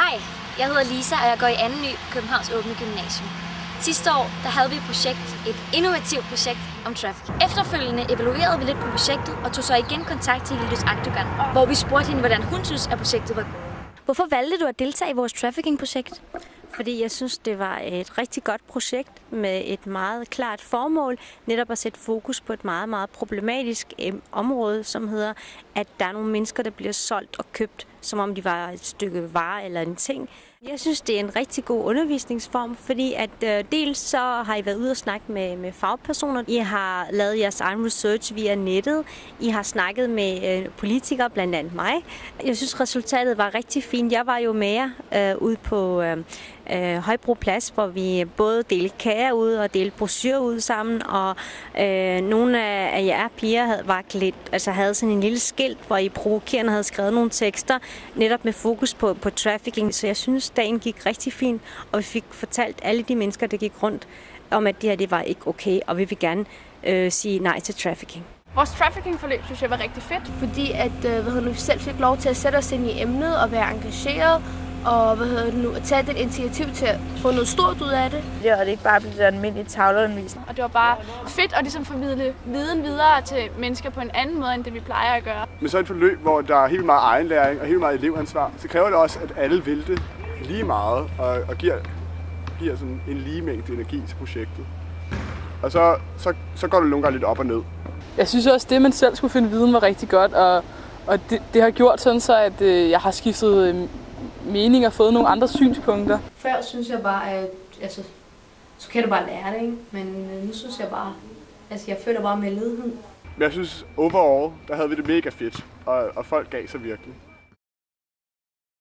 Hej, jeg hedder Lisa, og jeg går i 2. ny på Københavns Åbne Gymnasium. Sidste år der havde vi et innovativt projekt om traffic. Efterfølgende evaluerede vi lidt på projektet og tog så igen kontakt til Hildes Akdogan, hvor vi spurgte hende, hvordan hun synes, at projektet var gået. Hvorfor valgte du at deltage i vores trafficking-projekt? Fordi jeg synes, det var et rigtig godt projekt med et meget klart formål, netop at sætte fokus på et meget, meget problematisk område, som hedder, at der er nogle mennesker, der bliver solgt og købt, som om de var et stykke vare eller en ting. Jeg synes, det er en rigtig god undervisningsform, fordi at dels så har I været ude og snakke med fagpersoner. I har lavet jeres egen research via nettet. I har snakket med politikere, blandt andet mig. Jeg synes, resultatet var rigtig fint. Jeg var jo med jer ude på Højbro Plads, hvor vi både delte kager ud og delte brochurer ud sammen. Og nogle af jer piger havde sådan en lille skilt, hvor I provokerende havde skrevet nogle tekster, netop med fokus på trafficking. Så jeg synes, dagen gik rigtig fint, og vi fik fortalt alle de mennesker, der gik rundt, om at det var ikke okay, og vi vil gerne sige nej til trafficking. Vores trafficking-forløb synes jeg var rigtig fedt, fordi at vi selv fik lov til at sætte os ind i emnet og være engageret, og at tage det initiativ til at få noget stort ud af det. Ja, og det ikke bare blive almindelig tavleundervisning. Og det var bare fedt at ligesom formidle viden videre til mennesker på en anden måde, end det vi plejer at gøre. Med sådan et forløb, hvor der er helt meget egenlæring og helt meget elevansvar, så kræver det også, at alle vil det lige meget og giver sådan en lige mængde energi til projektet. Og så går det nogle gange lidt op og ned. Jeg synes også, det man selv skulle finde viden var rigtig godt, og det har gjort sådan så, at jeg har skiftet mening og fået nogle andre synspunkter. Før synes jeg bare, at så kan du bare lære det, ikke? Men nu synes jeg bare, jeg føler bare med ledighed. Men jeg synes overall, der havde vi det mega fedt, og folk gav sig virkelig.